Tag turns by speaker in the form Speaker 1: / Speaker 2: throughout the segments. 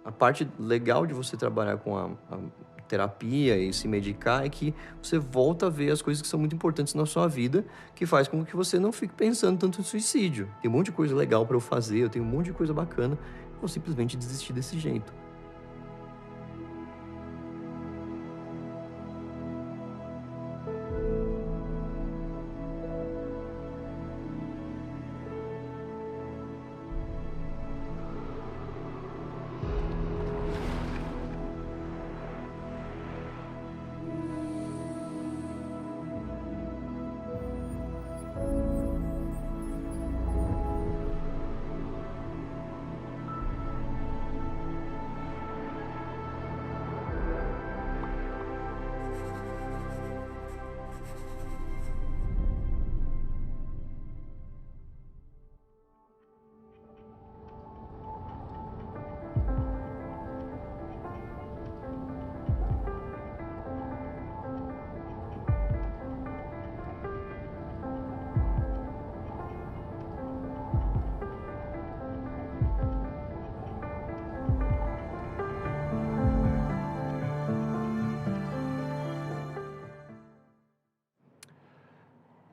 Speaker 1: A parte legal de você trabalhar com a terapia e se medicar é que você volta a ver as coisas que são muito importantes na sua vida, que faz com que você não fique pensando tanto em suicídio. Tem um monte de coisa legal para eu fazer, eu tenho um monte de coisa bacana, eu vou simplesmente desistir desse jeito.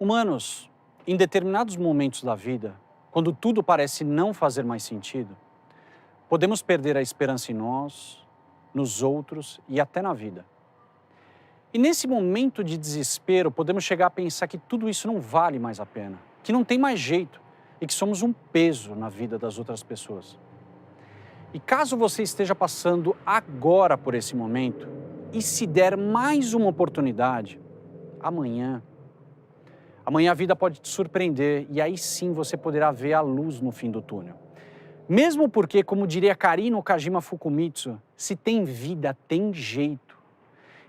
Speaker 2: Humanos, em determinados momentos da vida, quando tudo parece não fazer mais sentido, podemos perder a esperança em nós, nos outros e até na vida. E nesse momento de desespero, podemos chegar a pensar que tudo isso não vale mais a pena, que não tem mais jeito e que somos um peso na vida das outras pessoas. E caso você esteja passando agora por esse momento e se der mais uma oportunidade, amanhã a vida pode te surpreender e aí sim você poderá ver a luz no fim do túnel. Mesmo porque, como diria Karino Kajima Fukumitsu, se tem vida, tem jeito.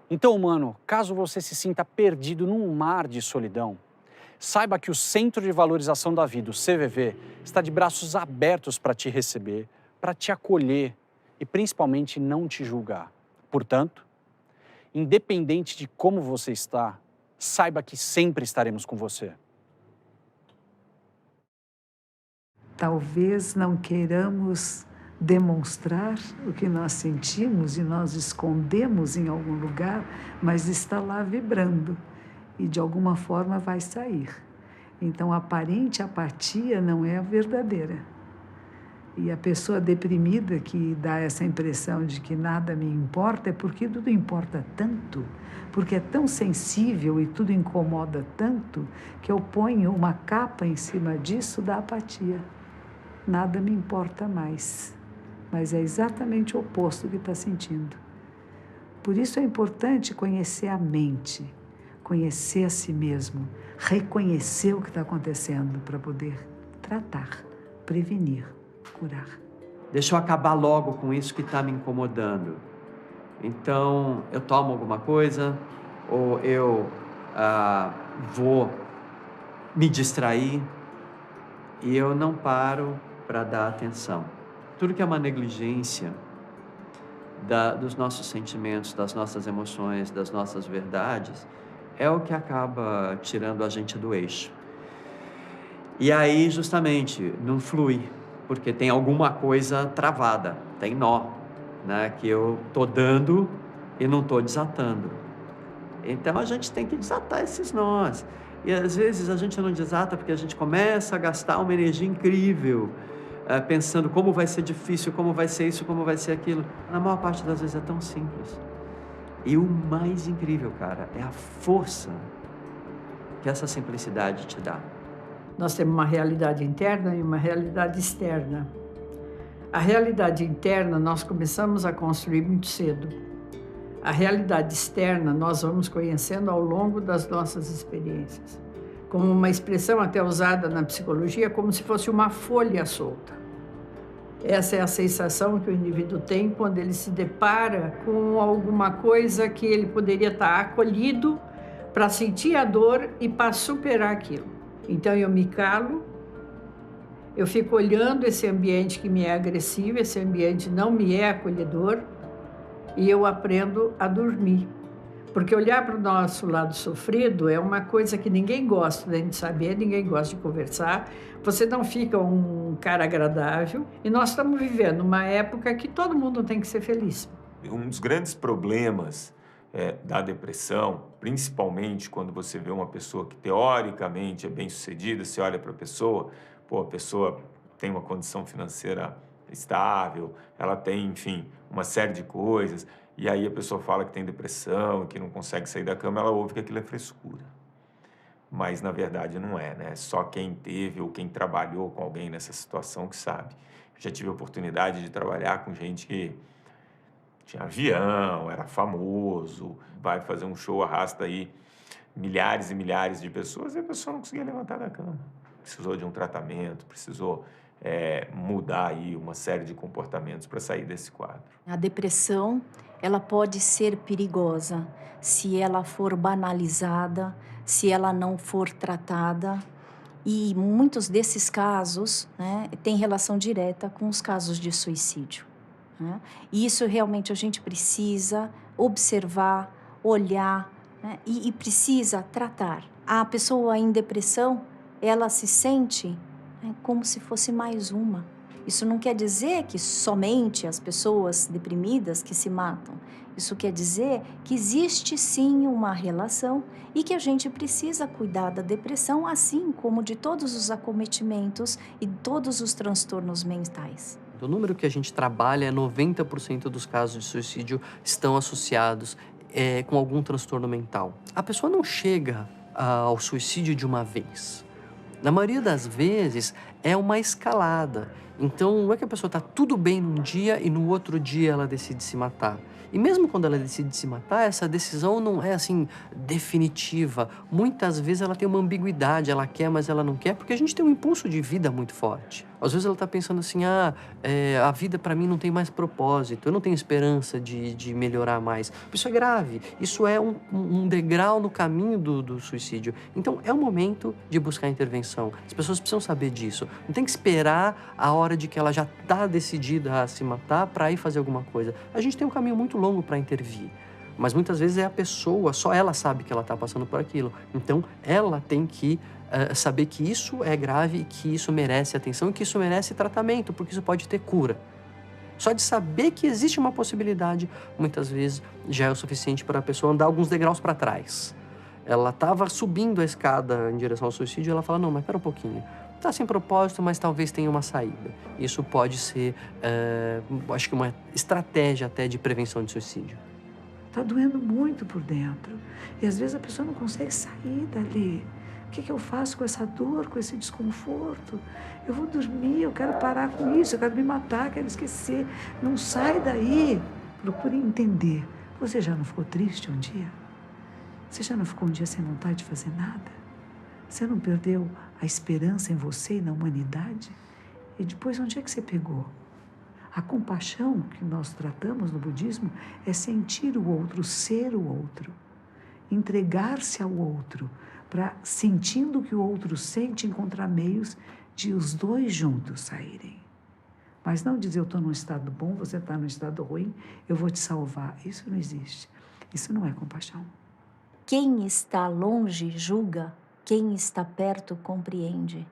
Speaker 2: Então, humano, caso você se sinta perdido num mar de solidão, saiba que o Centro de Valorização da Vida, o CVV, está de braços abertos para te receber, para te acolher e principalmente não te julgar. Portanto, independente de como você está, saiba que sempre estaremos com você.
Speaker 3: Talvez não queiramos demonstrar o que nós sentimos e nós escondemos em algum lugar, mas está lá vibrando e de alguma forma vai sair. Então a aparente apatia não é a verdadeira. E a pessoa deprimida que dá essa impressão de que nada me importa é porque tudo importa tanto, porque é tão sensível e tudo incomoda tanto que eu ponho uma capa em cima disso da apatia. Nada me importa mais, mas é exatamente o oposto que está sentindo. Por isso é importante conhecer a mente, conhecer a si mesmo, reconhecer o que está acontecendo para poder tratar, prevenir, curar.
Speaker 4: Deixa eu acabar logo com isso que está me incomodando. Então, eu tomo alguma coisa ou eu vou me distrair e eu não paro para dar atenção. Tudo que é uma negligência dos nossos sentimentos, das nossas emoções, das nossas verdades, é o que acaba tirando a gente do eixo. E aí, justamente, não flui, porque tem alguma coisa travada, tem nó, né, que eu estou dando e não estou desatando. Então, a gente tem que desatar esses nós. E, às vezes, a gente não desata porque a gente começa a gastar uma energia incrível, pensando como vai ser difícil, como vai ser isso, como vai ser aquilo. Na maior parte das vezes é tão simples. E o mais incrível, cara, é a força que essa simplicidade te dá.
Speaker 5: Nós temos uma realidade interna e uma realidade externa. A realidade interna nós começamos a construir muito cedo. A realidade externa nós vamos conhecendo ao longo das nossas experiências. Como uma expressão até usada na psicologia, como se fosse uma folha solta. Essa é a sensação que o indivíduo tem quando ele se depara com alguma coisa que ele poderia estar acolhido para sentir a dor e para superar aquilo. Então eu me calo, eu fico olhando esse ambiente que me é agressivo, esse ambiente não me é acolhedor, e eu aprendo a dormir. Porque olhar para o nosso lado sofrido é uma coisa que ninguém gosta de saber, ninguém gosta de conversar. Você não fica um cara agradável. E nós estamos vivendo uma época que todo mundo tem que ser feliz.
Speaker 6: Um dos grandes problemas da depressão, principalmente quando você vê uma pessoa que teoricamente é bem-sucedida, você olha para a pessoa, pô, a pessoa tem uma condição financeira estável, ela tem, enfim, uma série de coisas, e aí a pessoa fala que tem depressão, que não consegue sair da cama, ela ouve que aquilo é frescura. Mas, na verdade, não é, né? Só quem teve ou quem trabalhou com alguém nessa situação que sabe. Eu já tive a oportunidade de trabalhar com gente que tinha avião, era famoso, vai fazer um show, arrasta aí milhares e milhares de pessoas, e a pessoa não conseguia levantar da cama. Precisou de um tratamento, precisou mudar aí uma série de comportamentos para sair desse quadro.
Speaker 7: A depressão, ela pode ser perigosa se ela for banalizada, se ela não for tratada. E muitos desses casos, né, têm relação direta com os casos de suicídio. Né? E isso realmente a gente precisa observar, olhar, né, e precisa tratar. A pessoa em depressão, ela se sente, né, como se fosse mais uma. Isso não quer dizer que somente as pessoas deprimidas que se matam. Isso quer dizer que existe sim uma relação e que a gente precisa cuidar da depressão, assim como de todos os acometimentos e todos os transtornos mentais.
Speaker 1: O número que a gente trabalha é 90% dos casos de suicídio estão associados com algum transtorno mental. A pessoa não chega ao suicídio de uma vez. Na maioria das vezes, é uma escalada. Então, não é que a pessoa está tudo bem num dia e no outro dia ela decide se matar. E mesmo quando ela decide se matar, essa decisão não é, assim, definitiva. Muitas vezes ela tem uma ambiguidade, ela quer, mas ela não quer, porque a gente tem um impulso de vida muito forte. Às vezes ela está pensando assim, a vida para mim não tem mais propósito, eu não tenho esperança de melhorar mais. Isso é grave, isso é um degrau no caminho do suicídio. Então é o momento de buscar intervenção. As pessoas precisam saber disso. Não tem que esperar a hora de que ela já está decidida a se matar para ir fazer alguma coisa. A gente tem um caminho muito longo para intervir. Mas muitas vezes é a pessoa, só ela sabe que ela está passando por aquilo. Então ela tem que saber que isso é grave e que isso merece atenção e que isso merece tratamento, porque isso pode ter cura. Só de saber que existe uma possibilidade, muitas vezes já é o suficiente para a pessoa andar alguns degraus para trás. Ela estava subindo a escada em direção ao suicídio e ela fala, não, mas espera um pouquinho. Está sem propósito, mas talvez tenha uma saída. Isso pode ser, acho que uma estratégia até de prevenção de suicídio.
Speaker 3: Está doendo muito por dentro. E às vezes a pessoa não consegue sair dali. O que eu faço com essa dor, com esse desconforto? Eu vou dormir, eu quero parar com isso, eu quero me matar, quero esquecer. Não sai daí. Procure entender. Você já não ficou triste um dia? Você já não ficou um dia sem vontade de fazer nada? Você não perdeu a esperança em você e na humanidade? E depois, onde é que você pegou? A compaixão que nós tratamos no budismo é sentir o outro, ser o outro, entregar-se ao outro, para, sentindo o que o outro sente, encontrar meios de os dois juntos saírem. Mas não dizer, eu estou num estado bom, você está num estado ruim, eu vou te salvar. Isso não existe. Isso não é compaixão.
Speaker 7: Quem está longe julga, quem está perto compreende.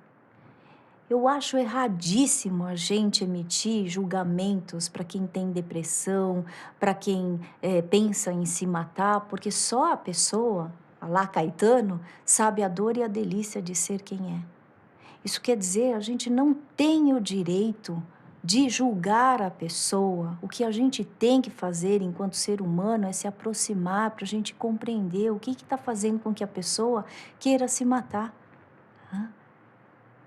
Speaker 7: Eu acho erradíssimo a gente emitir julgamentos para quem tem depressão, para quem pensa em se matar, porque só a pessoa, Alá Caetano, sabe a dor e a delícia de ser quem é. Isso quer dizer, a gente não tem o direito de julgar a pessoa. O que a gente tem que fazer enquanto ser humano é se aproximar para a gente compreender o que está fazendo com que a pessoa queira se matar.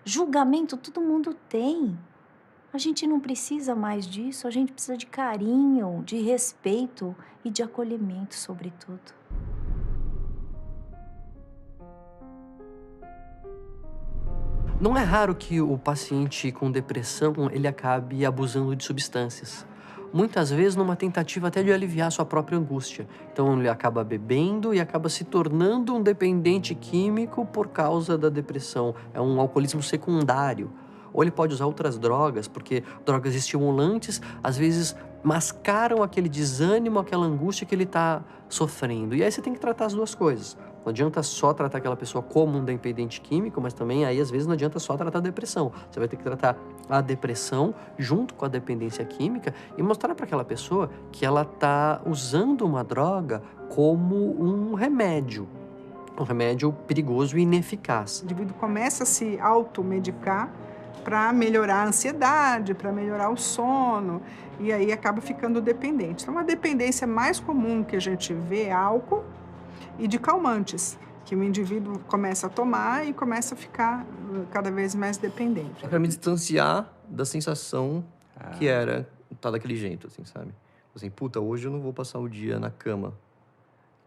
Speaker 7: Julgamento todo mundo tem. A gente não precisa mais disso, a gente precisa de carinho, de respeito e de acolhimento, sobretudo.
Speaker 1: Não é raro que o paciente com depressão ele acabe abusando de substâncias. Muitas vezes numa tentativa até de aliviar sua própria angústia. Então ele acaba bebendo e acaba se tornando um dependente químico por causa da depressão. É um alcoolismo secundário.
Speaker 4: ou ele pode usar outras drogas, porque drogas estimulantes, às vezes, mascaram aquele desânimo, aquela angústia que ele está sofrendo. E aí você tem que tratar as duas coisas. Não adianta só tratar aquela pessoa como um dependente químico, mas também aí, às vezes, não adianta só tratar a depressão. Você vai ter que tratar a depressão junto com a dependência química e mostrar para aquela pessoa que ela está usando uma droga como um remédio perigoso e ineficaz.
Speaker 8: O indivíduo começa a se automedicar para melhorar a ansiedade, para melhorar o sono, e aí acaba ficando dependente. Então, a dependência mais comum que a gente vê é álcool e de calmantes, que o indivíduo começa a tomar e começa a ficar cada vez mais dependente.
Speaker 1: Para me distanciar da sensação que era estar daquele jeito, assim, sabe? Assim, puta, hoje eu não vou passar o dia na cama.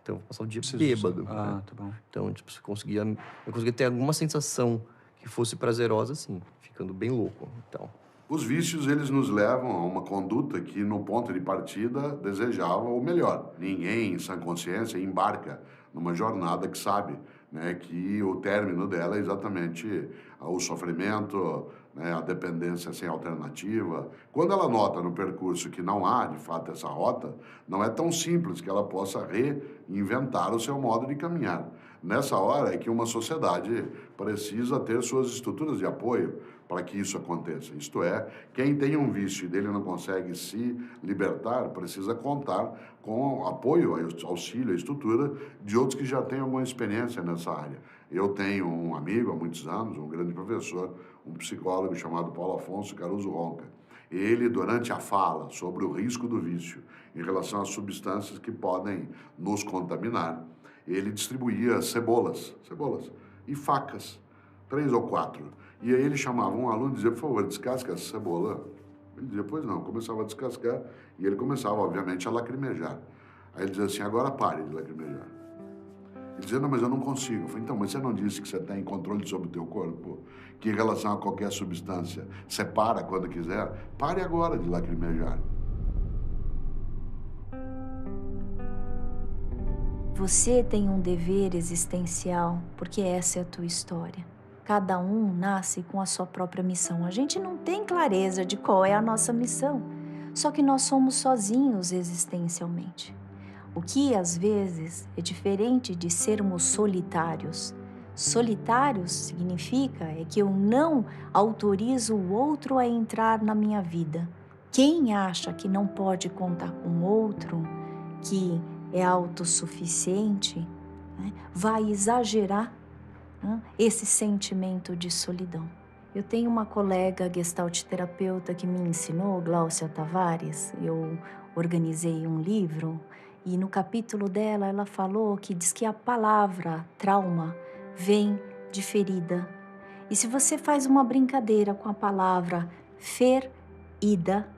Speaker 1: Então, eu vou passar o dia bêbado. Né?
Speaker 2: Tá bom.
Speaker 1: Então, tipo, eu conseguia ter alguma sensação que fosse prazerosa, assim, ficando bem louco. Então,
Speaker 9: os vícios, eles nos levam a uma conduta que, no ponto de partida, desejava o melhor. Ninguém, em sã consciência, embarca numa jornada que sabe, né, que o término dela é exatamente o sofrimento, né, a dependência sem alternativa. Quando ela nota no percurso que não há, de fato, essa rota, não é tão simples que ela possa reinventar o seu modo de caminhar. Nessa hora é que uma sociedade precisa ter suas estruturas de apoio para que isso aconteça. Isto é, quem tem um vício e dele não consegue se libertar, precisa contar com apoio, auxílio, estrutura de outros que já têm alguma experiência nessa área. Eu tenho um amigo há muitos anos, um grande professor, um psicólogo chamado Paulo Afonso Caruso Ronca. Ele, durante a fala sobre o risco do vício em relação às substâncias que podem nos contaminar, ele distribuía cebolas e facas, 3 ou 4. E aí ele chamava um aluno e dizia, por favor, descasca essa cebola. Ele dizia, pois não. Começava a descascar e ele começava, obviamente, a lacrimejar. Aí ele dizia assim, agora pare de lacrimejar. Ele dizia, não, mas eu não consigo. Eu falei, então, mas você não disse que você tem controle sobre o teu corpo? Que em relação a qualquer substância, você para quando quiser? Pare agora de lacrimejar.
Speaker 7: Você tem um dever existencial, porque essa é a tua história. Cada um nasce com a sua própria missão. A gente não tem clareza de qual é a nossa missão, só que nós somos sozinhos existencialmente. O que, às vezes, é diferente de sermos solitários. Solitários significa que eu não autorizo o outro a entrar na minha vida. Quem acha que não pode contar com o outro, que é autossuficiente, né, vai exagerar, né, esse sentimento de solidão. Eu tenho uma colega gestalt terapeuta que me ensinou, Gláucia Tavares. Eu organizei um livro e no capítulo dela ela falou que diz que a palavra trauma vem de ferida. E se você faz uma brincadeira com a palavra ferida,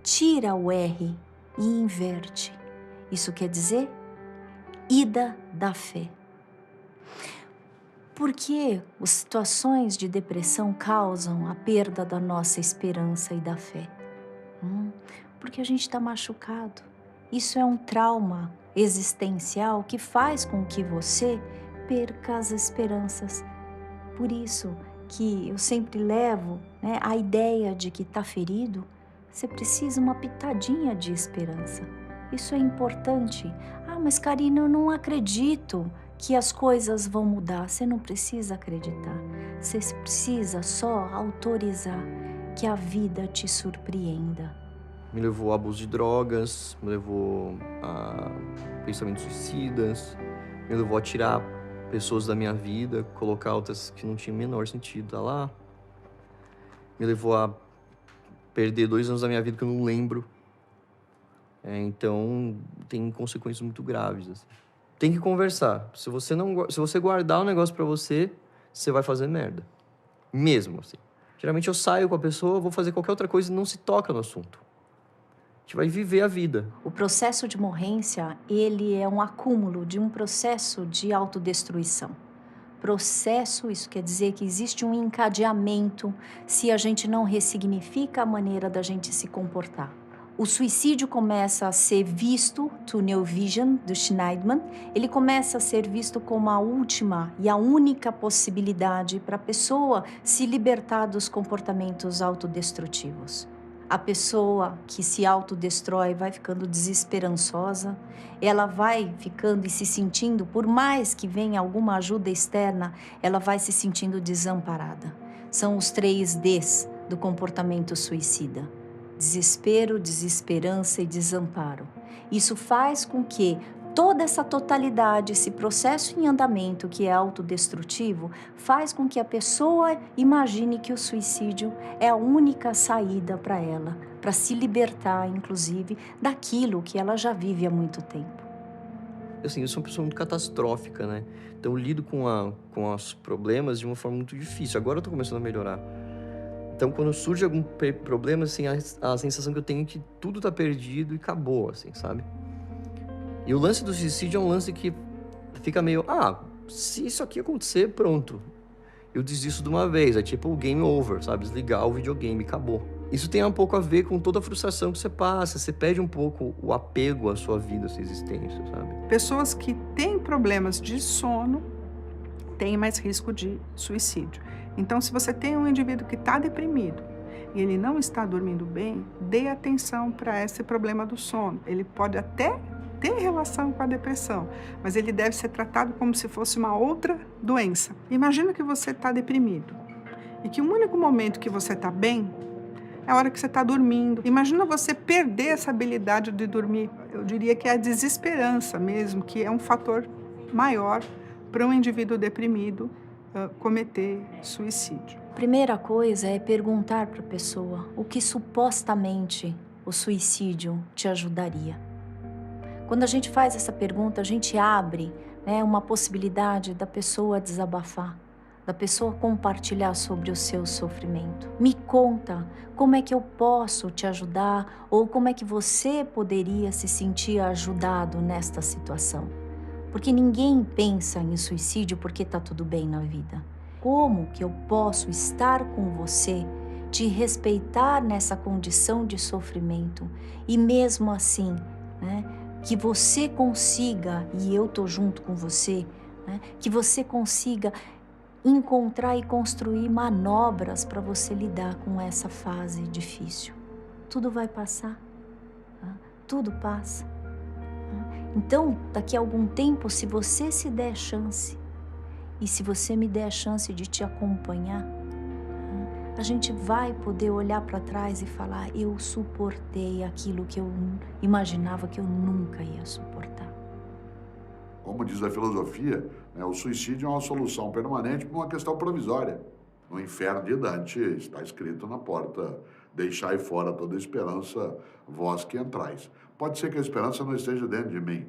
Speaker 7: tira o R e inverte. Isso quer dizer ida da fé. Por que as situações de depressão causam a perda da nossa esperança e da fé? Porque a gente está machucado. Isso é um trauma existencial que faz com que você perca as esperanças. Por isso que eu sempre levo, né, a ideia de que está ferido, você precisa uma pitadinha de esperança. Isso é importante. Ah, mas Karina, eu não acredito que as coisas vão mudar. Você não precisa acreditar. Você precisa só autorizar que a vida te surpreenda.
Speaker 1: Me levou a abuso de drogas, me levou a pensamentos suicidas, me levou a tirar pessoas da minha vida, colocar outras que não tinham o menor sentido, tá lá. Me levou a perder 2 anos da minha vida que eu não lembro. Então, tem consequências muito graves, assim. Tem que conversar. Se você guardar o negócio pra você, você vai fazer merda. Mesmo, assim. Geralmente eu saio com a pessoa, vou fazer qualquer outra coisa e não se toca no assunto. A gente vai viver a vida.
Speaker 7: O processo de morrência, ele é um acúmulo de um processo de autodestruição. Processo, isso quer dizer que existe um encadeamento se a gente não ressignifica a maneira da gente se comportar. O suicídio começa a ser visto, Tunnel Vision, do Schneidman, ele começa a ser visto como a última e a única possibilidade para a pessoa se libertar dos comportamentos autodestrutivos. A pessoa que se autodestrói vai ficando desesperançosa, ela vai ficando e se sentindo, por mais que venha alguma ajuda externa, ela vai se sentindo desamparada. São os 3 Ds do comportamento suicida: desespero, desesperança e desamparo. Isso faz com que toda essa totalidade, esse processo em andamento que é autodestrutivo, faz com que a pessoa imagine que o suicídio é a única saída para ela, para se libertar, inclusive, daquilo que ela já vive há muito tempo.
Speaker 1: Assim, eu sou uma pessoa muito catastrófica, né? Então eu lido com os problemas de uma forma muito difícil. Agora eu tô começando a melhorar. Então, quando surge algum problema, assim, a sensação que eu tenho é que tudo tá perdido e acabou, assim, sabe? E o lance do suicídio é um lance que fica meio... se isso aqui acontecer, pronto. Eu desisto de uma vez. É tipo o game over, sabe? Desligar o videogame, acabou. Isso tem um pouco a ver com toda a frustração que você passa. Você perde um pouco o apego à sua vida, à sua existência, sabe?
Speaker 8: Pessoas que têm problemas de sono têm mais risco de suicídio. Então, se você tem um indivíduo que está deprimido e ele não está dormindo bem, dê atenção para esse problema do sono. Ele pode até ter relação com a depressão, mas ele deve ser tratado como se fosse uma outra doença. Imagina que você está deprimido e que o único momento que você está bem é a hora que você está dormindo. Imagina você perder essa habilidade de dormir. Eu diria que é a desesperança mesmo, que é um fator maior para um indivíduo deprimido cometer suicídio.
Speaker 7: Primeira coisa é perguntar para a pessoa o que supostamente o suicídio te ajudaria. Quando a gente faz essa pergunta, a gente abre, né, uma possibilidade da pessoa desabafar, da pessoa compartilhar sobre o seu sofrimento. Me conta como é que eu posso te ajudar ou como é que você poderia se sentir ajudado nesta situação. Porque ninguém pensa em suicídio porque está tudo bem na vida. Como que eu posso estar com você, te respeitar nessa condição de sofrimento e mesmo assim, né, que você consiga, e eu tô junto com você, né, que você consiga encontrar e construir manobras para você lidar com essa fase difícil. Tudo vai passar, tá? Tudo passa. Então, daqui a algum tempo, se você se der chance, e se você me der a chance de te acompanhar, a gente vai poder olhar para trás e falar: eu suportei aquilo que eu imaginava que eu nunca ia suportar.
Speaker 9: Como diz a filosofia, né, o suicídio é uma solução permanente para uma questão provisória. No inferno de Dante está escrito na porta: deixai fora toda esperança, vós que entrais. Pode ser que a esperança não esteja dentro de mim,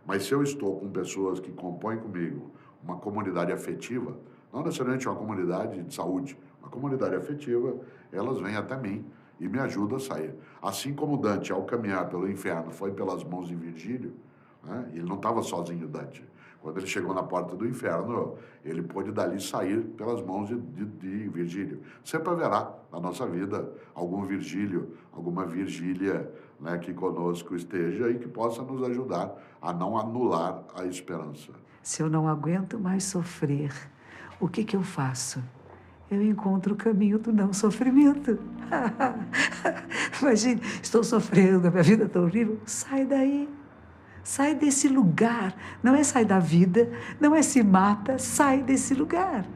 Speaker 9: mas se eu estou com pessoas que compõem comigo uma comunidade afetiva, não necessariamente uma comunidade de saúde, uma comunidade afetiva, elas vêm até mim e me ajudam a sair. Assim como Dante, ao caminhar pelo inferno, foi pelas mãos de Virgílio, né? Ele não estava sozinho, Dante. Quando ele chegou na porta do inferno, ele pôde dali sair pelas mãos de Virgílio. Sempre haverá na nossa vida algum Virgílio, alguma Virgília, né, que conosco esteja e que possa nos ajudar a não anular a esperança.
Speaker 3: Se eu não aguento mais sofrer, o que eu faço? Eu encontro o caminho do não sofrimento. Imagine, estou sofrendo, a minha vida está horrível. Sai daí. Sai desse lugar. Não é sair da vida, não é se mata, sai desse lugar.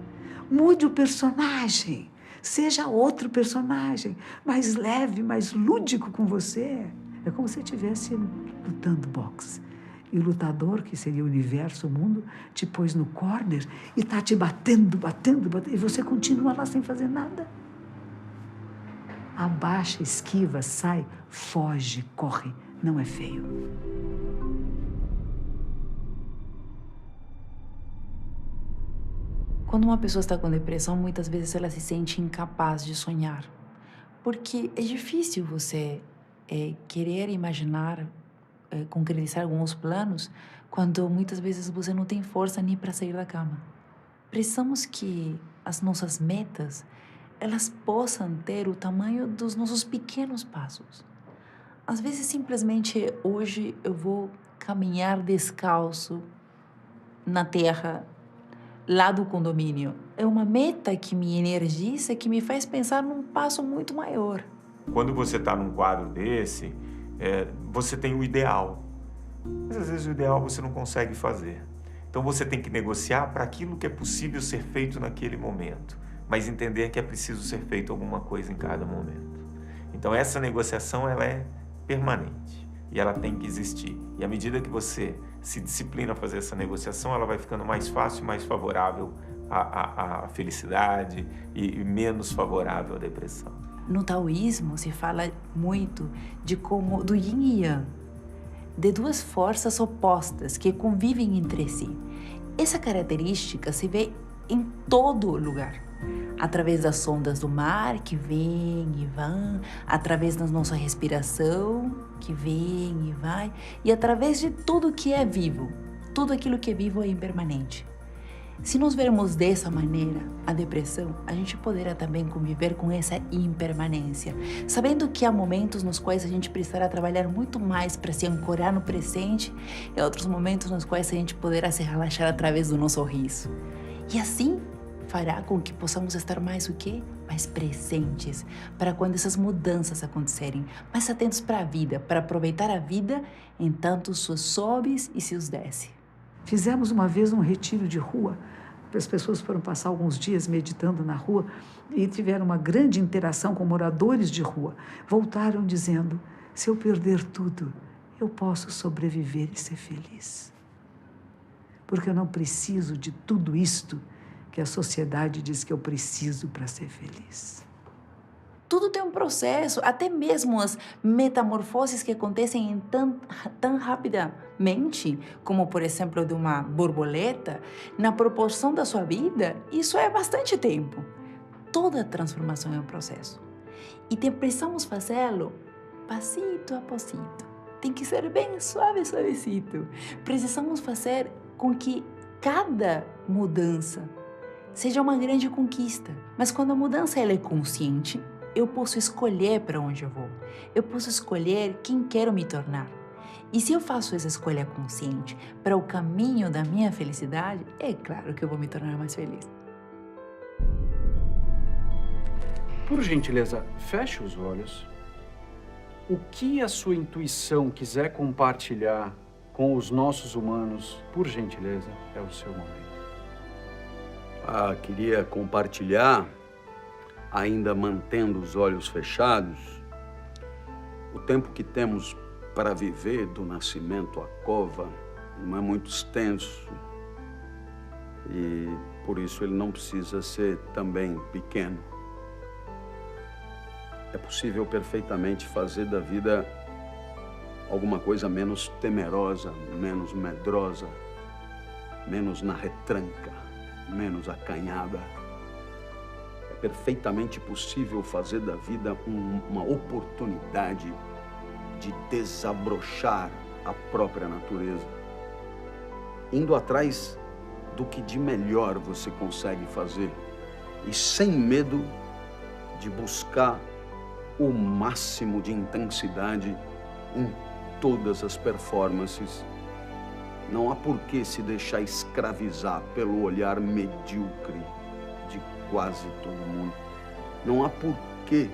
Speaker 3: Mude o personagem. Seja outro personagem, mais leve, mais lúdico com você. É como se você estivesse lutando boxe. E o lutador, que seria o universo, o mundo, te pôs no corner e está te batendo. E você continua lá sem fazer nada. Abaixa, esquiva, sai, foge, corre. Não é feio.
Speaker 10: Quando uma pessoa está com depressão, muitas vezes ela se sente incapaz de sonhar. Porque é difícil você querer imaginar, concretizar alguns planos, quando muitas vezes você não tem força nem para sair da cama. Precisamos que as nossas metas, elas possam ter o tamanho dos nossos pequenos passos. Às vezes, simplesmente, hoje eu vou caminhar descalço na terra, lá do condomínio. É uma meta que me energiza, que me faz pensar num passo muito maior.
Speaker 6: Quando você está num quadro desse, você tem o ideal. Mas às vezes o ideal você não consegue fazer. Então você tem que negociar para aquilo que é possível ser feito naquele momento, mas entender que é preciso ser feito alguma coisa em cada momento. Então essa negociação ela é permanente e ela tem que existir. E à medida que você se disciplina a fazer essa negociação, ela vai ficando mais fácil e mais favorável à felicidade e menos favorável à depressão.
Speaker 10: No taoísmo se fala muito do yin e yang, de duas forças opostas que convivem entre si. Essa característica se vê em todo lugar, através das ondas do mar que vêm e vão, através da nossa respiração que vem e vai, e através de tudo que é vivo. Tudo aquilo que é vivo é impermanente. Se nós vermos dessa maneira a depressão, a gente poderá também conviver com essa impermanência, sabendo que há momentos nos quais a gente precisará trabalhar muito mais para se ancorar no presente e outros momentos nos quais a gente poderá se relaxar através do nosso sorriso. E assim fará com que possamos estar mais o quê? Mais presentes para quando essas mudanças acontecerem, mais atentos para a vida, para aproveitar a vida em tantos seus sobes e seus desce.
Speaker 3: Fizemos uma vez um retiro de rua. As pessoas foram passar alguns dias meditando na rua e tiveram uma grande interação com moradores de rua. Voltaram dizendo: se eu perder tudo, eu posso sobreviver e ser feliz. Porque eu não preciso de tudo isto que a sociedade diz que eu preciso para ser feliz.
Speaker 10: Tudo tem um processo, até mesmo as metamorfoses que acontecem tão rapidamente, como, por exemplo, de uma borboleta, na proporção da sua vida, isso é bastante tempo. Toda transformação é um processo. E precisamos fazê-lo passito a passito. Tem que ser bem suave, suavecito. Precisamos fazer com que cada mudança seja uma grande conquista. Mas quando a mudança ela é consciente, eu posso escolher para onde eu vou. Eu posso escolher quem quero me tornar. E se eu faço essa escolha consciente para o caminho da minha felicidade, é claro que eu vou me tornar mais feliz.
Speaker 2: Por gentileza, feche os olhos. O que a sua intuição quiser compartilhar com os nossos humanos, por gentileza, é o seu momento.
Speaker 11: Queria compartilhar, ainda mantendo os olhos fechados, o tempo que temos para viver do nascimento à cova não é muito extenso e por isso ele não precisa ser também pequeno. É possível perfeitamente fazer da vida alguma coisa menos temerosa, menos medrosa, menos na retranca, menos acanhada. É perfeitamente possível fazer da vida uma oportunidade de desabrochar a própria natureza, indo atrás do que de melhor você consegue fazer e sem medo de buscar o máximo de intensidade em todas as performances. Não há por que se deixar escravizar pelo olhar medíocre de quase todo mundo. Não há por que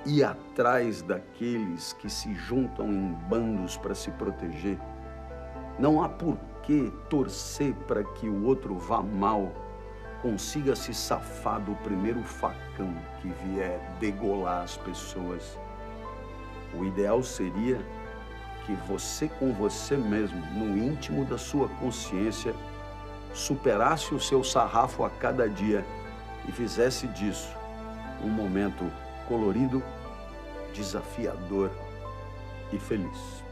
Speaker 11: ir atrás daqueles que se juntam em bandos para se proteger. Não há por que torcer para que o outro vá mal, consiga se safar do primeiro facão que vier degolar as pessoas. O ideal seria que você com você mesmo, no íntimo da sua consciência, superasse o seu sarrafo a cada dia e fizesse disso um momento colorido, desafiador e feliz.